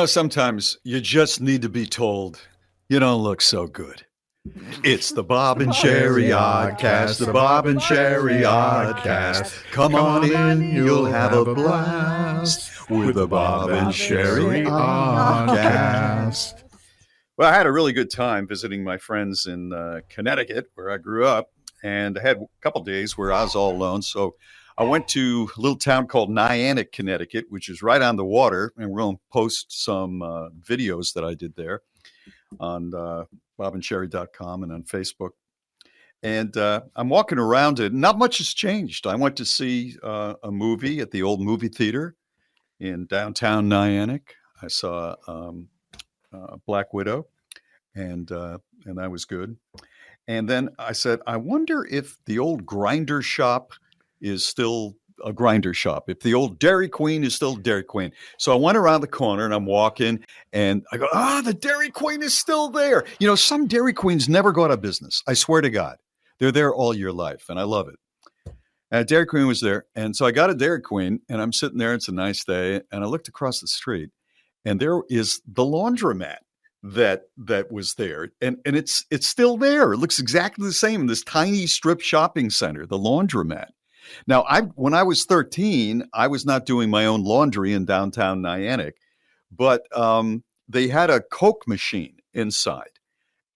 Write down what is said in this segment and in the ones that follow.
Sometimes you just need to be told you don't look so good. It's the Bob and Sherry Oddcast, the Bob and Sherry Oddcast. Come on in, you'll have a blast with the Bob and Sherry Oddcast. Well, I had a really good time visiting my friends in Connecticut, where I grew up, and I had a couple days where I was all alone. So I went to a little town called Niantic, Connecticut, which is right on the water, and we're going to post some videos that I did there on bobandsherry.com and on Facebook. And I'm walking around it. Not much has changed. I went to see a movie at the old movie theater in downtown Niantic. I saw Black Widow, and that was good. And then I said, I wonder if the old grinder shop is still a grinder shop, if the old Dairy Queen is still Dairy Queen. So I went around the corner and I'm walking and I go, the Dairy Queen is still there. Some Dairy Queens never go out of business. I swear to God, they're there all your life. And I love it. And Dairy Queen was there. And so I got a Dairy Queen and I'm sitting there. It's a nice day. And I looked across the street and there is the laundromat that was there. And it's still there. It looks exactly the same in this tiny strip shopping center, the laundromat. Now, when I was 13, I was not doing my own laundry in downtown Niantic, but they had a Coke machine inside.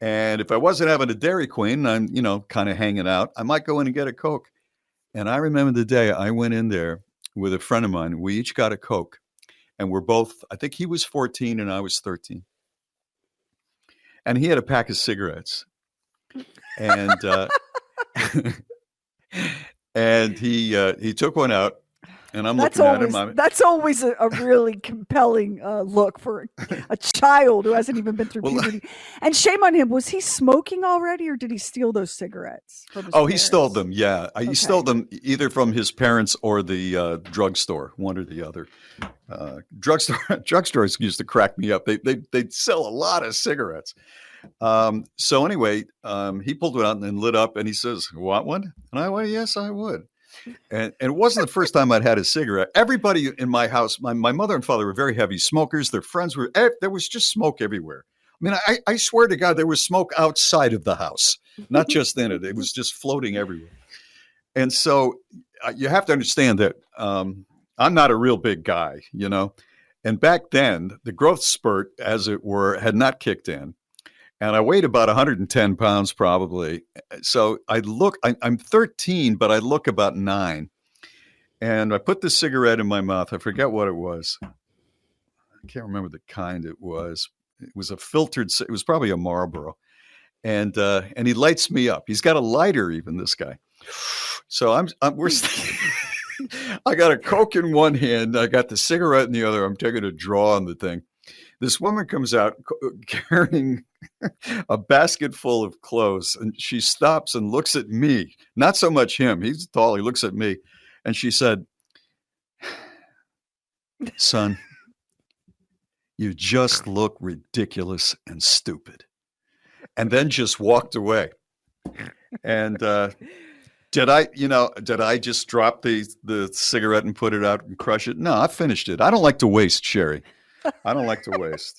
And if I wasn't having a Dairy Queen, I'm, kind of hanging out, I might go in and get a Coke. And I remember the day I went in there with a friend of mine. We each got a Coke. And we're both, I think he was 14 and I was 13. And he had a pack of cigarettes. And and he took one out, and I'm looking at him. That's always a really compelling look for a child who hasn't even been through puberty. And shame on him. Was he smoking already, or did he steal those cigarettes from his parents? He stole them, yeah. Okay. He stole them either from his parents or the drugstore, one or the other. Drugstores used to crack me up. They'd sell a lot of cigarettes. So anyway, he pulled it out and lit up and he says, "Want one?" And I went, "Yes, I would." And it wasn't the first time I'd had a cigarette. Everybody in my house, my mother and father were very heavy smokers. Their friends there was just smoke everywhere. I mean, I swear to God, there was smoke outside of the house, not just in it. It was just floating everywhere. And so you have to understand that I'm not a real big guy, And back then, the growth spurt, as it were, had not kicked in. And I weighed about 110 pounds probably. So I'm 13, but I look about 9. And I put the cigarette in my mouth. I forget what it was. I can't remember the kind it was. It was it was probably a Marlboro. And he lights me up. He's got a lighter even, this guy. So I got a Coke in one hand. I got the cigarette in the other. I'm taking a draw on the thing. This woman comes out carrying a basket full of clothes, and she stops and looks at me. Not so much him. He's tall. He looks at me. And she said, "Son, you just look ridiculous and stupid." And then just walked away. And did I just drop the cigarette and put it out and crush it? No, I finished it. I don't like to waste, Sherry. I don't like to waste.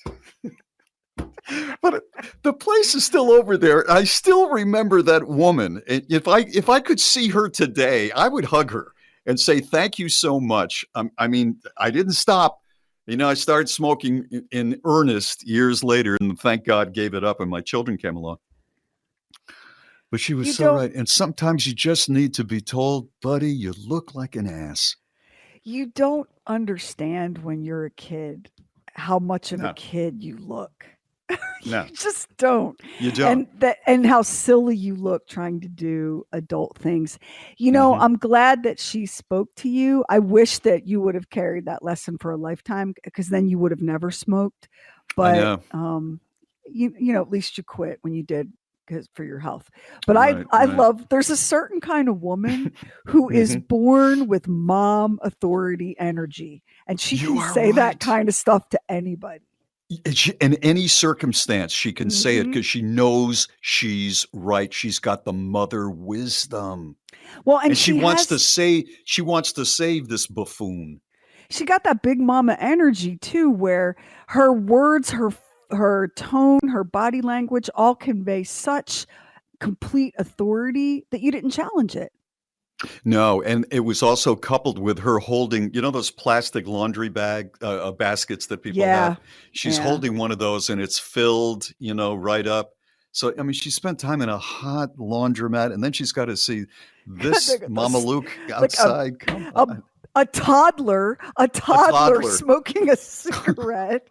But the place is still over there. I still remember that woman. If I could see her today, I would hug her and say, "Thank you so much." I mean, I didn't stop. I started smoking in earnest years later, and thank God gave it up, and my children came along. But she was so right. And sometimes you just need to be told, "Buddy, you look like an ass." You don't understand when you're a kid how much of a kid you look. You just don't. You don't. And how silly you look trying to do adult things. I'm glad that she spoke to you. I wish that you would have carried that lesson for a lifetime, because then you would have never smoked. But at least you quit when you did, because for your health. But I love, there's a certain kind of woman who is born with mom authority energy, and she can say that kind of stuff to anybody. In any circumstance, she can say it because she knows she's right. She's got the mother wisdom. Well, and she wants to save this buffoon. She got that big mama energy too, where her words, her tone, her body language all convey such complete authority that you didn't challenge it. No, and it was also coupled with her holding, those plastic laundry baskets that people have. Yeah. She's Yeah. holding one of those and it's filled, right up. So, I mean, she spent time in a hot laundromat and then she's got to see this Mama Luke Like outside. Come a on. a A toddler toddler. smoking a cigarette.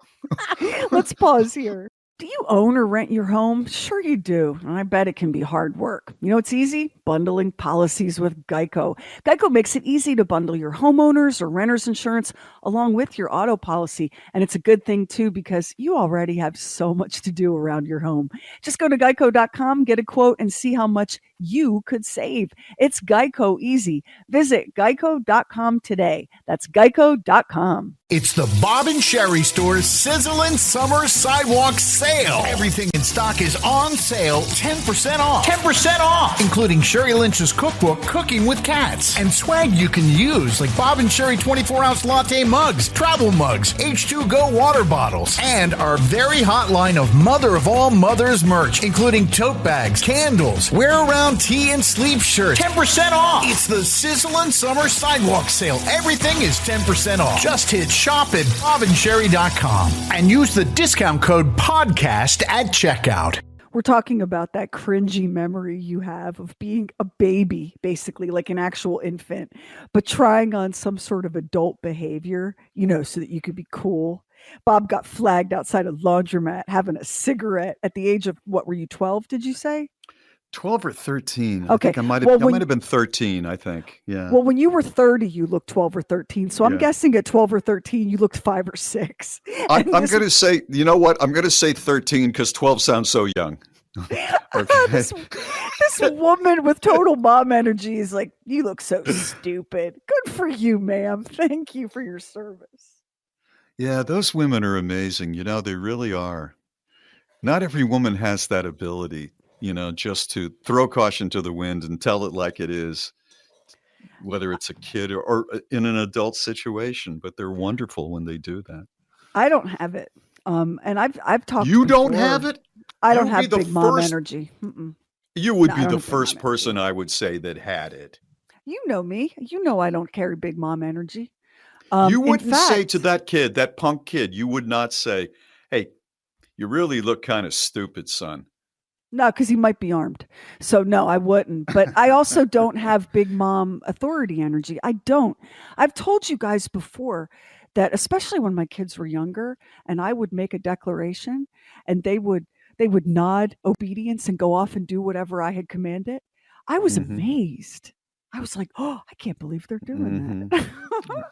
Let's pause here. Do you own or rent your home? Sure you do. And I bet it can be hard work. You know it's easy? Bundling policies with Geico. Geico makes it easy to bundle your homeowners or renters insurance along with your auto policy. And it's a good thing too because you already have so much to do around your home. Just go to geico.com, get a quote, and see how much you could save. It's Geico easy. Visit geico.com today. That's geico.com. It's the Bob and Sherry Store's Sizzling Summer Sidewalk Sale. Everything in stock is on sale, 10% off. 10% off! Including Sherry Lynch's cookbook, Cooking with Cats. And swag you can use, like Bob and Sherry 24-ounce latte mugs, travel mugs, H2Go water bottles, and our very hot line of mother of all mothers merch, including tote bags, candles, wear-around tee and sleeve shirts. 10% off! It's the Sizzling Summer Sidewalk Sale. Everything is 10% off. Just hit shop at bobandsherry.com and use the discount code podcast at checkout. We're talking about that cringy memory you have of being a baby, basically like an actual infant, but trying on some sort of adult behavior, so that you could be cool. Bob got flagged outside a laundromat having a cigarette at the age of, what were you, 12, did you say? 12 or 13. I Okay. think I might Well, have been 13, I think. Yeah. Well, when you were 30, you looked 12 or 13. So I'm Yeah. guessing at 12 or 13, you looked 5 or 6. I'm going to say, you know what? I'm going to say 13 because 12 sounds so young. Okay. this woman with total mom energy is like, you look so stupid. Good for you, ma'am. Thank you for your service. Yeah, those women are amazing. They really are. Not every woman has that ability, just to throw caution to the wind and tell it like it is, whether it's a kid or in an adult situation. But they're wonderful when they do that. I don't have it. And I've talked You before. don't have it? I You don't would have be the big mom first- energy. Mm-mm. You would No, I be don't the have big mom first person energy. I would say that had it. You know me. You know I don't carry big mom energy. You In wouldn't say fact, to that kid, that punk kid, you would not say, hey, you really look kind of stupid, son. no, because he might be armed. So no, I wouldn't. But I also don't have big mom authority energy. I don't. I've told you guys before that, especially when my kids were younger, and I would make a declaration, and they would nod obedience and go off and do whatever I had commanded. I was Mhm. amazed. I was like, oh, I can't believe they're doing Mhm. that.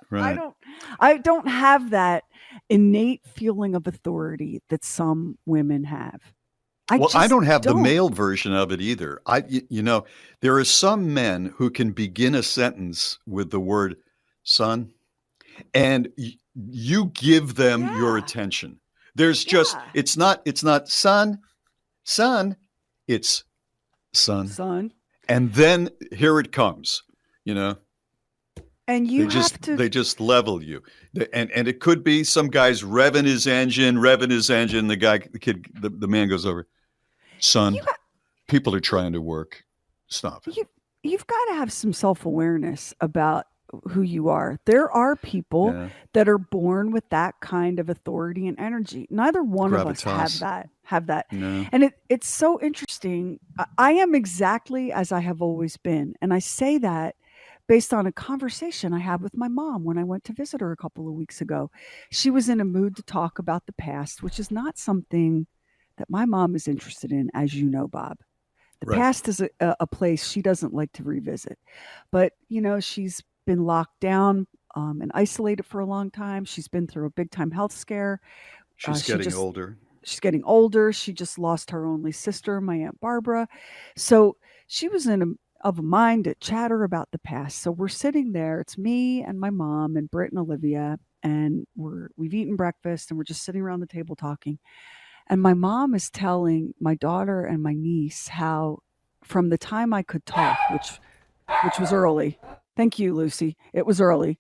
Right. I don't have that innate feeling of authority that some women have. I Well, I just don't have the don't. male version of it either. There are some men who can begin a sentence with the word son, and you give them your Yeah. attention. There's just, Yeah. it's not son, it's son. Son. And then here it comes, you know, And you have to they just level you. And it could be some guy's revving his engine, the man goes over, son, you ha- people are trying to work. Stop it. you've got to have some self-awareness about who you are. There are people Yeah. that are born with that kind of authority and energy. Neither one of us Gravitas. have that. No. And it's so interesting. I am exactly as I have always been. And I say that based on a conversation I had with my mom when I went to visit her a couple of weeks ago. She was in a mood to talk about the past, which is not something that my mom is interested in, as you know, Bob. The Right. past is a place she doesn't like to revisit. But, she's been locked down and isolated for a long time. She's been through a big time health scare. She's getting older. She's getting older. She just lost her only sister, my Aunt Barbara. So she was of a mind to chatter about the past. So we're sitting there. It's me and my mom and Britt and Olivia, and we've eaten breakfast and we're just sitting around the table talking. And my mom is telling my daughter and my niece how from the time I could talk, which was early. Thank you, Lucy. It was early.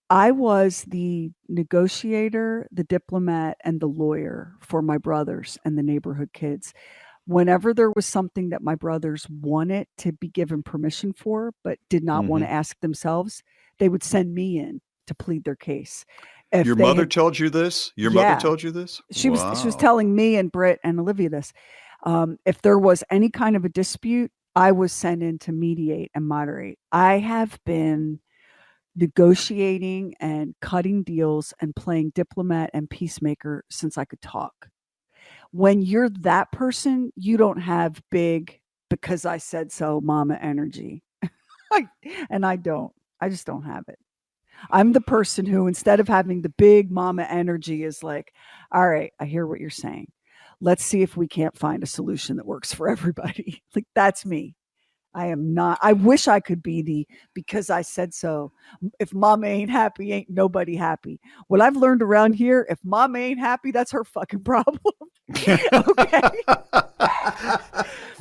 I was the negotiator, the diplomat, and the lawyer for my brothers and the neighborhood kids. Whenever there was something that my brothers wanted to be given permission for, but did not want to Hmm. ask themselves, they would send me in to plead their case. If Your they mother had, told you this? Your mother yeah, told you this? she was Wow. telling me and Britt and Olivia this. If there was any kind of a dispute, I was sent in to mediate and moderate. I have been negotiating and cutting deals and playing diplomat and peacemaker since I could talk. When you're that person, you don't have big because I said so mama energy. And I don't. I just don't have it. I'm the person who, instead of having the big mama energy, is like, all right, I hear what you're saying. Let's see if we can't find a solution that works for everybody. Like, that's me. I am not. I wish I could be the because I said so. If mama ain't happy, ain't nobody happy. What I've learned around here, if mama ain't happy, that's her fucking problem. Okay.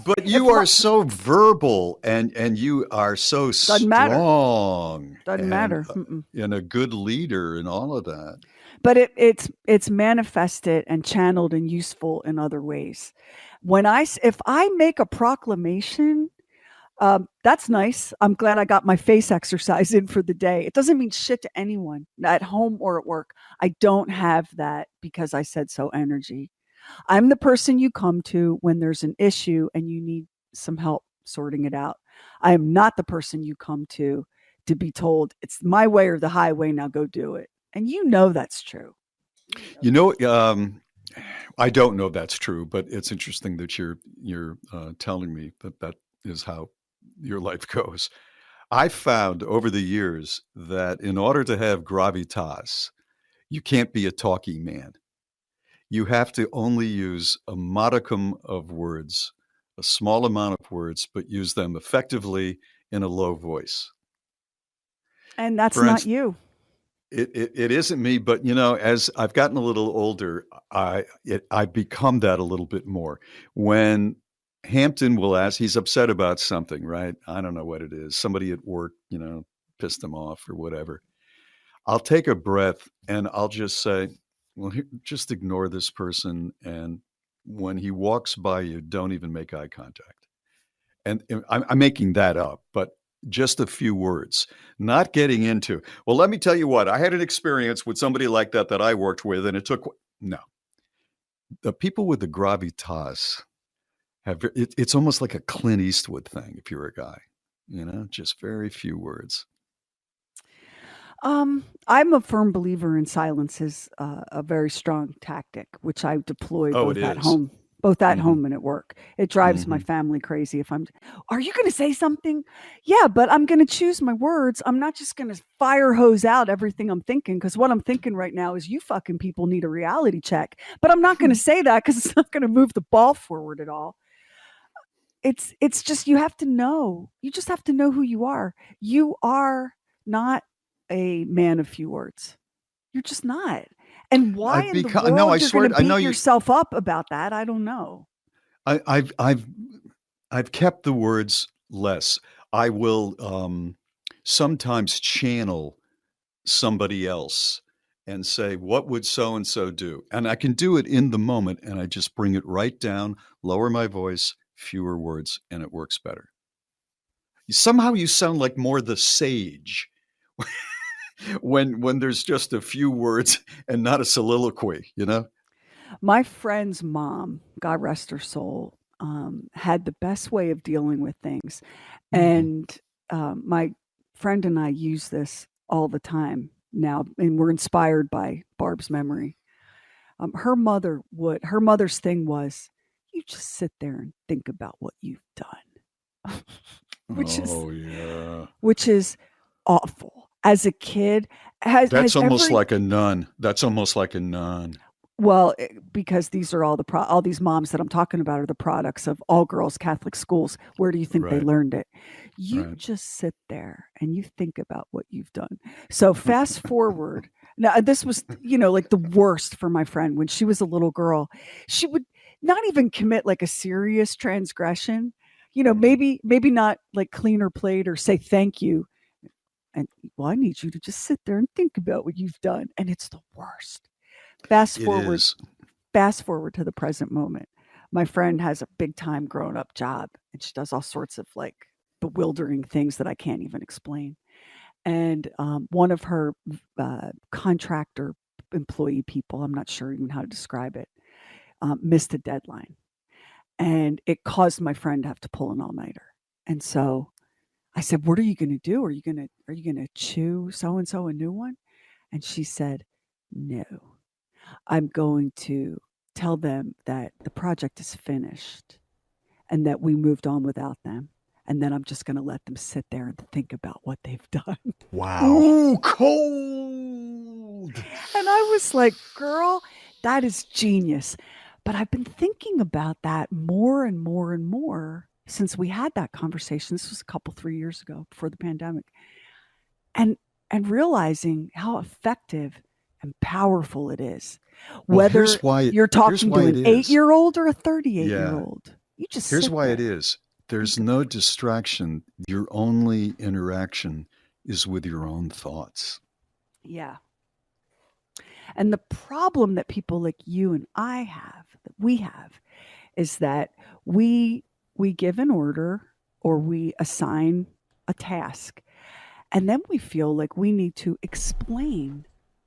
But If you my are so verbal and you are so doesn't matter. strong Doesn't and matter. Mm-mm. and a good leader and all of that. But it's manifested and channeled and useful in other ways. If I make a proclamation, that's nice. I'm glad I got my face exercise in for the day. It doesn't mean shit to anyone at home or at work. I don't have that because I said so energy. I'm the person you come to when there's an issue and you need some help sorting it out. I am not the person you come to be told it's my way or the highway. Now go do it. And you know that's true. You know You that's know, I don't know if that's true, but it's interesting that you're telling me that that is how your life goes. I found over the years that in order to have gravitas, you can't be a talking man. You have to only use a modicum of words, a small amount of words, but use them effectively in a low voice. and that's For not instance, you. it isn't me, but you know, as I've gotten a little older, I become that a little bit more. When Hampton will ask, he's upset about something, right? I don't know what it is. Somebody at work, you know, pissed him off or whatever. I'll take a breath and I'll just say, well, just ignore this person. And when he walks by you, don't even make eye contact. And I'm making that up, but just a few words, not getting into, well, let me tell you what, I had an experience with somebody like that that I worked with, and it took, no, the people with the gravitas it's almost like a Clint Eastwood thing if you're a guy, you know, just very few words. I'm a firm believer in silence is a very strong tactic, which I deploy Oh, it is. both at Mm-hmm. home and at work. It drives my Mm-hmm. family crazy if are you going to say something? Yeah, but I'm going to choose my words. I'm not just going to fire hose out everything I'm thinking because what I'm thinking right now is you fucking people need a reality check. But I'm not going to say that because it's not going to move the ball forward at all. It's just you have to know. You just have to know who you are. You are not a man of few words. You're just not. And why I've in the become, no, I world you're going swear, to I know beat you, yourself up about that? I don't know. I, I've kept the words less. I will sometimes channel somebody else and say, what would so and so do? And I can do it in the moment and I just bring it right down, lower my voice, fewer words, and it works better. Somehow you sound like more the sage when there's just a few words and not a soliloquy, you know? My friend's mom, God rest her soul, had the best way of dealing with things. Mm-hmm. And my friend and I use this all the time now, and we're inspired by Barb's memory. Her mother's thing was, you just sit there and think about what you've done, which is Oh yeah. which is awful. As a kid, That's has almost every like a nun. That's almost like a nun. well, because these are all these moms that I'm talking about are the products of all girls Catholic schools. Where do you think they Right. learned it? You Right. just sit there and you think about what you've done. So fast forward. Now this was, like the worst for my friend when she was a little girl. She would not even commit like a serious transgression. Maybe not like clean her plate or say thank you. And well, I need you to just sit there and think about what you've done. And it's the worst. Fast It forward, is. fast forward to the present moment. My friend has a big time grown up job and she does all sorts of like bewildering things that I can't even explain. And one of her contractor employee people, I'm not sure even how to describe it, missed a deadline. And it caused my friend to have to pull an all nighter. And so I said, "What are you going to do? Are you going to chew so and so a new one?" And she said, "No, I'm going to tell them that the project is finished and that we moved on without them. And then I'm just going to let them sit there and think about what they've done." Wow. Ooh, cold. And I was like, "Girl, that is genius." But I've been thinking about that more and more and more since we had that conversation. This was a couple, 3 years ago before the pandemic. And realizing how effective and powerful it is. Well, Whether you're here's talking why to it an is. 8-year-old or a 38-year Yeah. old, you just Here's sit why it there. is. There's no distraction. Your only interaction is with your own thoughts. Yeah. And the problem that people like you and I have, that we have, is that we give an order or we assign a task, and then we feel like we need to explain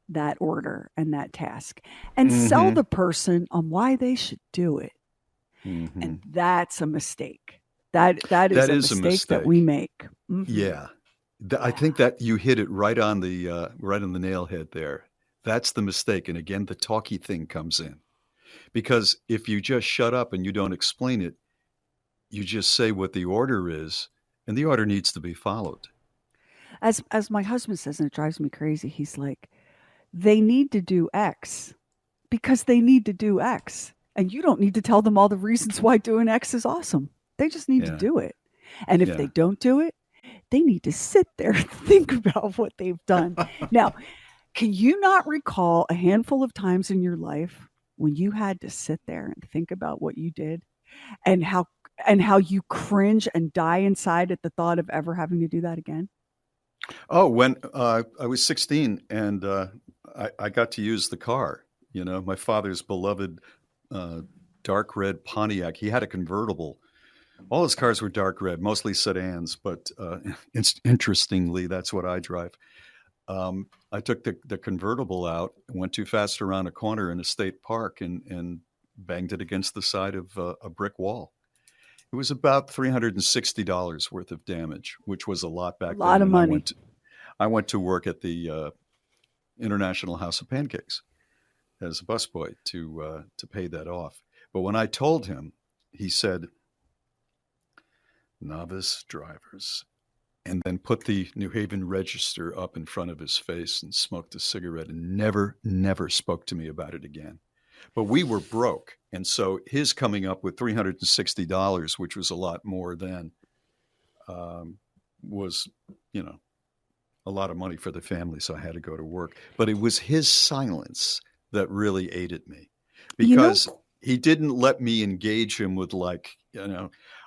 that order and that task and sell Mm-hmm. the person on why they should do it. Mm-hmm. And that's a mistake. That is That a is a mistake that we mistake. make. Mhm. Yeah. I Yeah. think that you hit it right on the nail head there. That's the mistake. And again, the talky thing comes in. Because if you just shut up and you don't explain it, you just say what the order is, and the order needs to be followed. As my husband says, and it drives me crazy, he's like, they need to do X because they need to do X. And you don't need to tell them all the reasons why doing X is awesome. They just need to Yeah. do it. And if Yeah. they don't do it, they need to sit there and think about what they've done. Now, can you not recall a handful of times in your life when you had to sit there and think about what you did and how you cringe and die inside at the thought of ever having to do that again? Oh, when I was 16 and I got to use the car, my father's beloved uh, dark red Pontiac. He had a convertible. All his cars were dark red, mostly sedans, but interestingly, that's what I drive. I took the convertible out, went too fast around a corner in a state park, and banged it against the side of a brick wall. It was about $360 worth of damage, which was a lot A back lot then. of And money. I went to work at the International House of Pancakes as a busboy to pay that off. But when I told him, he said, "Novice drivers," and then put the New Haven Register up in front of his face and smoked a cigarette and never spoke to me about it again. But we were broke. And so his coming up with $360, which was a lot more then, was, you know, a lot of money for the family. So I had to go to work. But it was his silence that really aided me You know, because he didn't let me engage him with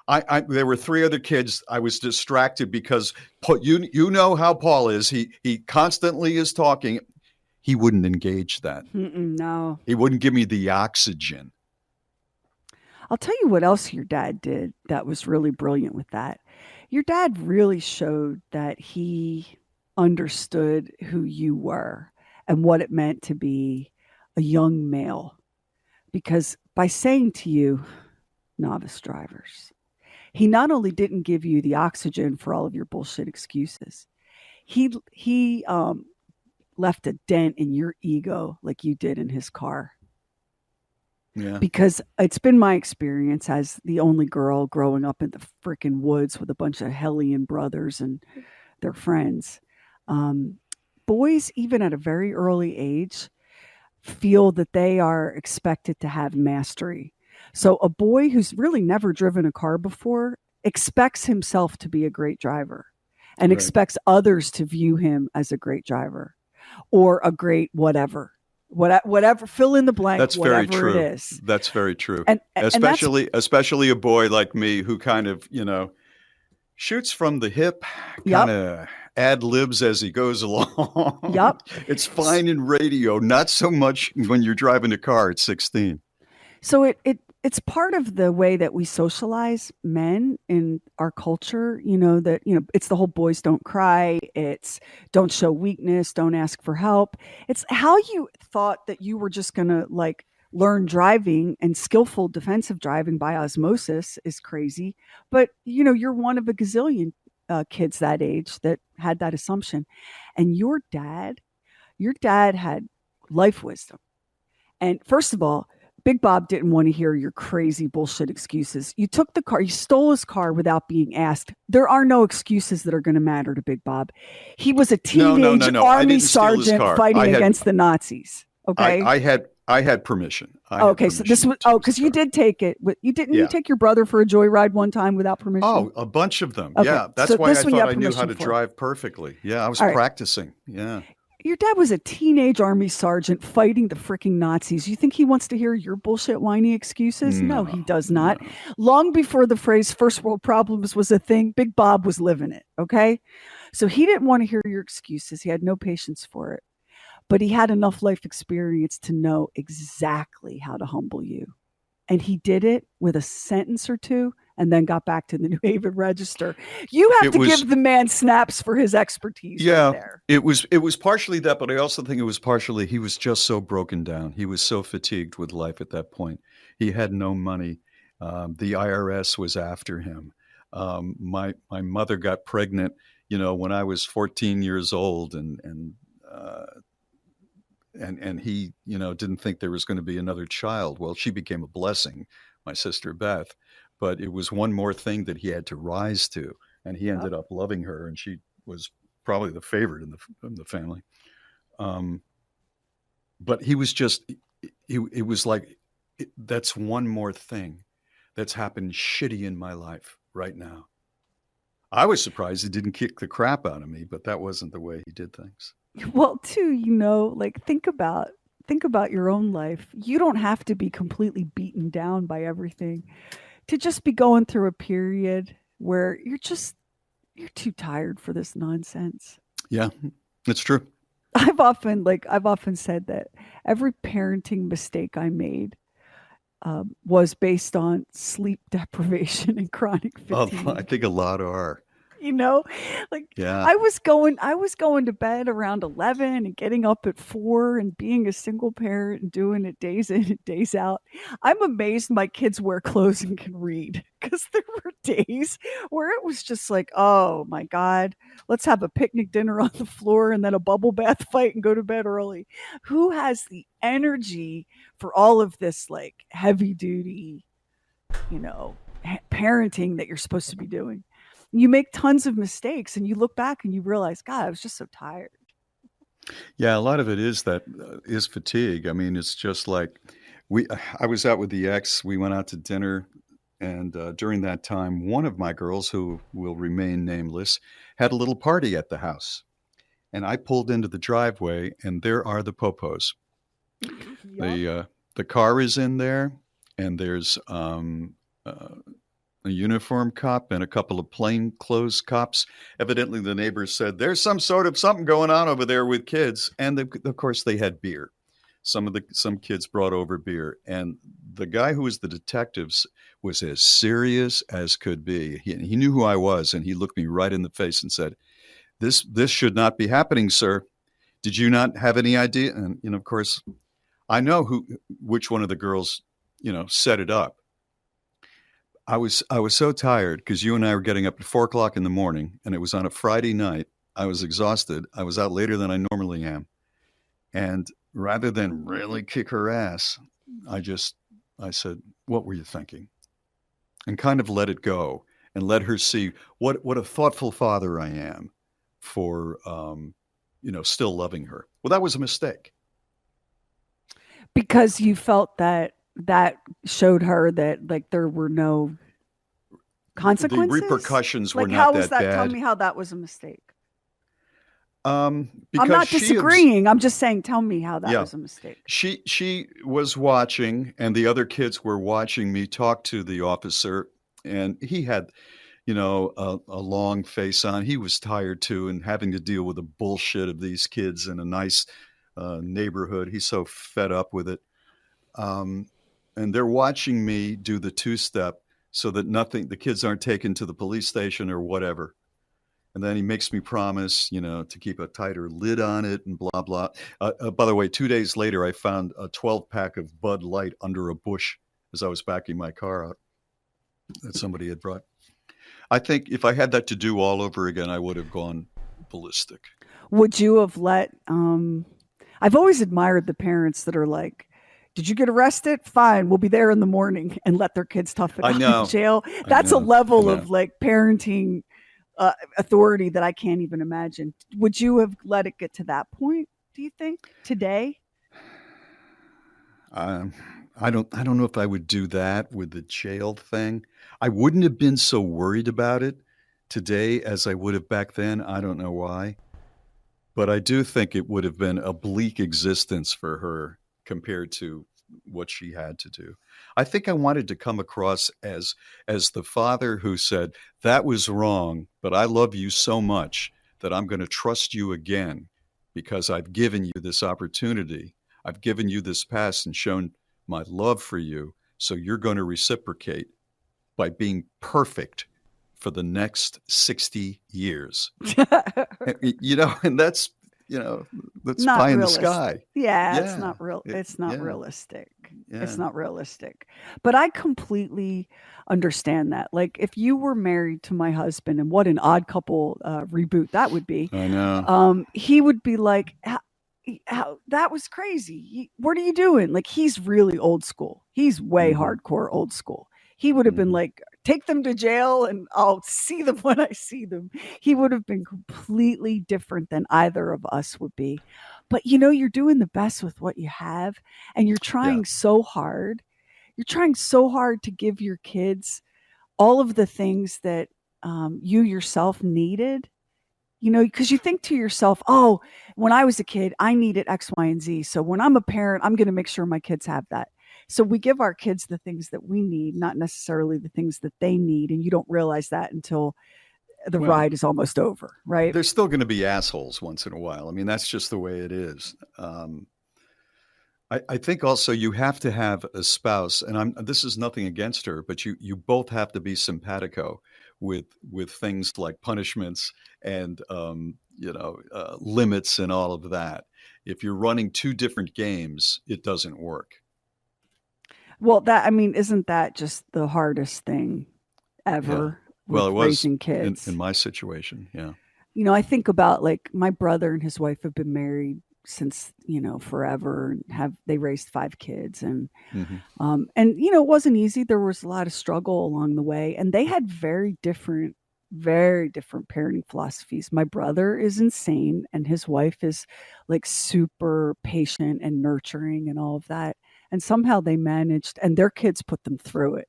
I there were three other kids. I was distracted because you know how Paul is. He constantly is talking. He wouldn't engage that. no. He wouldn't give me the oxygen. I'll tell you what else your dad did that was really brilliant with that. Your dad really showed that he understood who you were and what it meant to be a young male. Because by saying to you, novice drivers, he not only didn't give you the oxygen for all of your bullshit excuses, he left a dent in your ego like you did in his car. Yeah. Because it's been my experience as the only girl growing up in the freaking woods with a bunch of hellion brothers and their friends. Um, Boys, even at a very early age, feel that they are expected to have mastery. So a boy who's really never driven a car before expects himself to be a great driver and Right. expects others to view him as a great driver or a great whatever. Whatever, fill in the blank, That's very whatever it true. is. That's very true. And that's Especially a boy like me who kind of, shoots from the hip, kind yep. of ad libs as he goes along. Yep. It's fine in radio, not so much when you're driving a car at 16. So it's part of the way that we socialize men in our culture, that, it's the whole boys don't cry, it's don't show weakness, don't ask for help. It's how you thought that you were just going to like learn driving and skillful defensive driving by osmosis is crazy. But, you're one of a gazillion kids that age that had that assumption. And your dad had life wisdom. And first of all, Big Bob didn't want to hear your crazy bullshit excuses. You took the car, you stole his car without being asked. There are no excuses that are going to matter to Big Bob. He was a teenage No. army sergeant fighting against the Nazis. Okay. I had permission. Okay, so this was because you did take it. You didn't. You take your brother for a joyride one time without permission. Oh, a bunch of them. Okay, Yeah, that's so why I this one you thought have I knew how permission to for. drive perfectly. Yeah, I was All right. practicing. Yeah. Your dad was a teenage army sergeant fighting the freaking Nazis. You think he wants to hear your bullshit, whiny excuses? No, he does not. No. Long before the phrase first world problems was a thing, Big Bob was living it. Okay. So he didn't want to hear your excuses. He had no patience for it, but he had enough life experience to know exactly how to humble you. And he did it with a sentence or two and then got back to the New Haven Register. You have to give the man snaps for his expertise. Yeah, right there. it was partially that, but I also think it was partially he was just so broken down. He was so fatigued with life at that point. He had no money. The IRS was after him. My mother got pregnant, when I was 14 years old, and he, didn't think there was going to be another child. Well, she became a blessing, my sister Beth, but it was one more thing that he had to rise to, and he ended up loving her, and she was probably the favorite in the family. But he was just, it was like, that's one more thing that's happened shitty in my life right now. I was surprised he didn't kick the crap out of me, but that wasn't the way he did things. Well, too, think about your own life. You don't have to be completely beaten down by everything to just be going through a period where you're too tired for this nonsense. Yeah, it's true. I've often said that every parenting mistake I made was based on sleep deprivation and chronic fatigue. I think a lot are. Yeah. I was going to bed around 11 and getting up at 4 and being a single parent and doing it days in and days out. I'm amazed my kids wear clothes and can read, because there were days where it was just like, oh my God, let's have a picnic dinner on the floor and then a bubble bath fight and go to bed early. Who has the energy for all of this like heavy duty, parenting that you're supposed to be doing? You make tons of mistakes and you look back and you realize, God, I was just so tired. Yeah, a lot of it is fatigue. I mean, it's just like I was out with the ex. We went out to dinner, and during that time, one of my girls, who will remain nameless, had a little party at the house. And I pulled into the driveway, and there are the popos. Yep. The car is in there, and there's a uniform cop and a couple of plainclothes cops. Evidently, the neighbors said, there's some sort of something going on over there with kids. And of course, they had beer. Some kids brought over beer. And the guy who was the detective was as serious as could be. He knew who I was, and he looked me right in the face and said, this should not be happening, sir. Did you not have any idea? And, of course, I know which one of the girls, set it up. I was so tired because you and I were getting up at 4:00 in the morning, and it was on a Friday night. I was exhausted. I was out later than I normally am. And rather than really kick her ass, I said, what were you thinking? And kind of let it go and let her see what a thoughtful father I am for, still loving her. Well, that was a mistake. Because you felt that showed her that like there were no consequences. The repercussions were like, not how was that that? bad. Tell me how that was a mistake. Because I'm not disagreeing. I'm just saying, tell me how that was a mistake. She was watching, and the other kids were watching me talk to the officer, and he had, a long face on. He was tired too, and having to deal with the bullshit of these kids in a nice neighborhood. He's so fed up with it. Um, and they're watching me do the two-step so that the kids aren't taken to the police station or whatever. And then he makes me promise, to keep a tighter lid on it and blah, blah. By the way, 2 days later, I found a 12-pack of Bud Light under a bush as I was backing my car out that somebody had brought. I think if I had that to do all over again, I would have gone ballistic. Would you have let, I've always admired the parents that are like, did you get arrested? Fine, we'll be there in the morning, and let their kids tough it out in jail. That's a level of like parenting authority that I can't even imagine. Would you have let it get to that point, do you think, today? I don't know if I would do that with the jail thing. I wouldn't have been so worried about it today as I would have back then. I don't know why. But I do think it would have been a bleak existence for her compared to what she had to do. I think I wanted to come across as the father who said, that was wrong, but I love you so much that I'm going to trust you again because I've given you this opportunity. I've given you this past and shown my love for you. So you're going to reciprocate by being perfect for the next 60 years. And that's not pie in realistic. the sky. Yeah, it's not real. It's not realistic. Yeah. It's not realistic. But I completely understand that. Like, if you were married to my husband, and what an Odd Couple reboot that would be. I know. He would be like, how that was crazy. What are you doing? Like, he's really old school. He's way hardcore old school. He would have been like, take them to jail and I'll see them when I see them. He would have been completely different than either of us would be. But you're doing the best with what you have, and you're trying so hard. You're trying so hard to give your kids all of the things that you yourself needed. Because you think to yourself, oh, when I was a kid, I needed X, Y, and Z. So when I'm a parent, I'm going to make sure my kids have that. So we give our kids the things that we need, not necessarily the things that they need. And you don't realize that until the ride is almost over, right? There's still going to be assholes once in a while. I mean, that's just the way it is. I think also you have to have a spouse, and this is nothing against her, but you both have to be simpatico with things like punishments and limits and all of that. If you're running two different games, it doesn't work. Well, isn't that just the hardest thing ever? Yeah. Well, it was raising kids in my situation. Yeah. I think about, like, my brother and his wife have been married since, forever, and they raised 5 kids, and it wasn't easy. There was a lot of struggle along the way, and they had very different parenting philosophies. My brother is insane, and his wife is like super patient and nurturing and all of that. And somehow they managed, and their kids put them through it.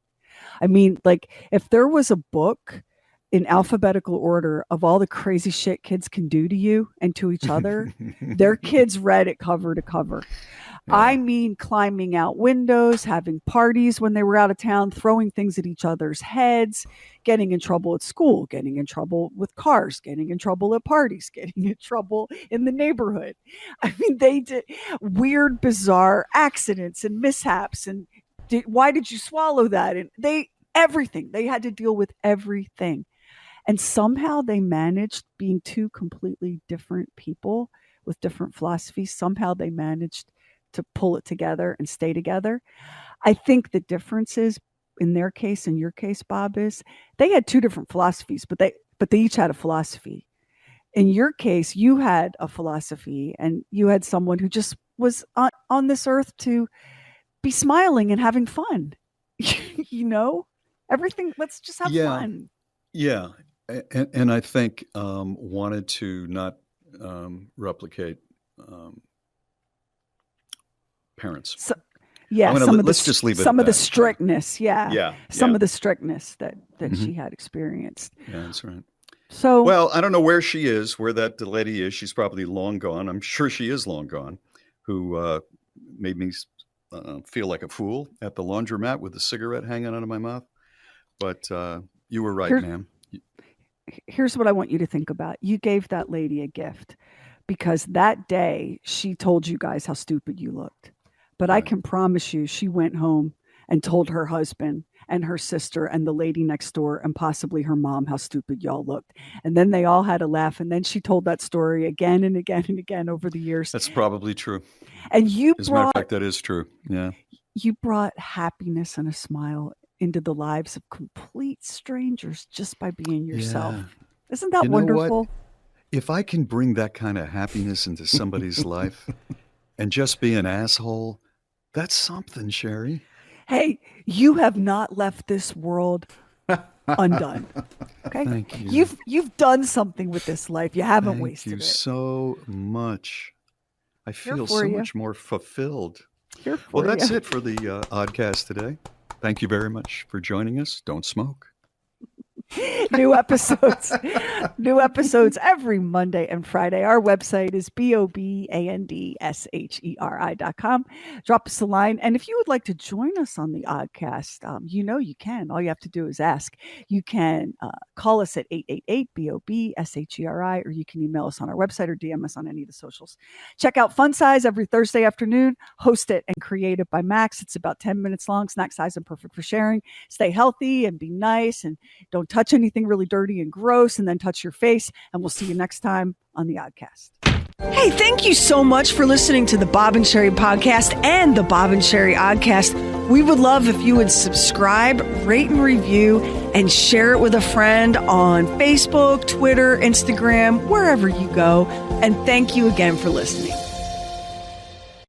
I mean, like, if there was a book in alphabetical order of all the crazy shit kids can do to you and to each other, their kids read it cover to cover. Yeah. I mean, climbing out windows, having parties when they were out of town, throwing things at each other's heads, getting in trouble at school, getting in trouble with cars, getting in trouble at parties, getting in trouble in the neighborhood. I mean, they did weird, bizarre accidents and mishaps. And why did you swallow that? And everything. They had to deal with everything. And somehow they managed, being two completely different people with different philosophies, somehow they managed to pull it together and stay together. I think the difference is, in their case and your case, Bob, is they had 2 different philosophies, but they each had a philosophy. In your case, you had a philosophy, and you had someone who just was on this earth to be smiling and having fun. Everything, let's just have fun. Yeah. And I think wanted to not replicate parents. So, let's just leave it. Some of the strictness, some of the strictness that she had experienced. Yeah, that's right. So, well, I don't know where she is, where that lady is. She's probably long gone. I'm sure she is long gone. Who made me feel like a fool at the laundromat with a cigarette hanging out of my mouth. But you were right, ma'am. Here's what I want you to think about. You gave that lady a gift because that day she told you guys how stupid you looked. But I can promise you she went home and told her husband and her sister and the lady next door and possibly her mom how stupid y'all looked. And then they all had a laugh. And then she told that story again and again and again over the years. That's probably true. And as a matter of fact, that is true. Yeah. You brought happiness and a smile into the lives of complete strangers just by being yourself. Yeah. Isn't that wonderful? What? If I can bring that kind of happiness into somebody's life and just be an asshole, that's something, Sherry. Hey, you have not left this world undone. Okay? Thank you. You've done something with this life. You haven't wasted it. Thank you so much. I feel so much more fulfilled. Well, that's it for the Oddcast today. Thank you very much for joining us. Don't smoke. New episodes every Monday and Friday. Our website is BOBANDSHERI.com. Drop us a line. And if you would like to join us on the Oddcast, you can. All you have to do is ask. You can call us at 888-BOB-SHERI, or you can email us on our website or DM us on any of the socials. Check out Fun Size every Thursday afternoon. Hosted and created by Max. It's about 10 minutes long, snack size and perfect for sharing. Stay healthy and be nice, and don't touch anything really dirty and gross, and then touch your face. And we'll see you next time on the Oddcast. Hey, thank you so much for listening to the Bob and Sherry podcast and the Bob and Sherry Oddcast. We would love if you would subscribe, rate and review, and share it with a friend on Facebook, Twitter, Instagram, wherever you go. And thank you again for listening.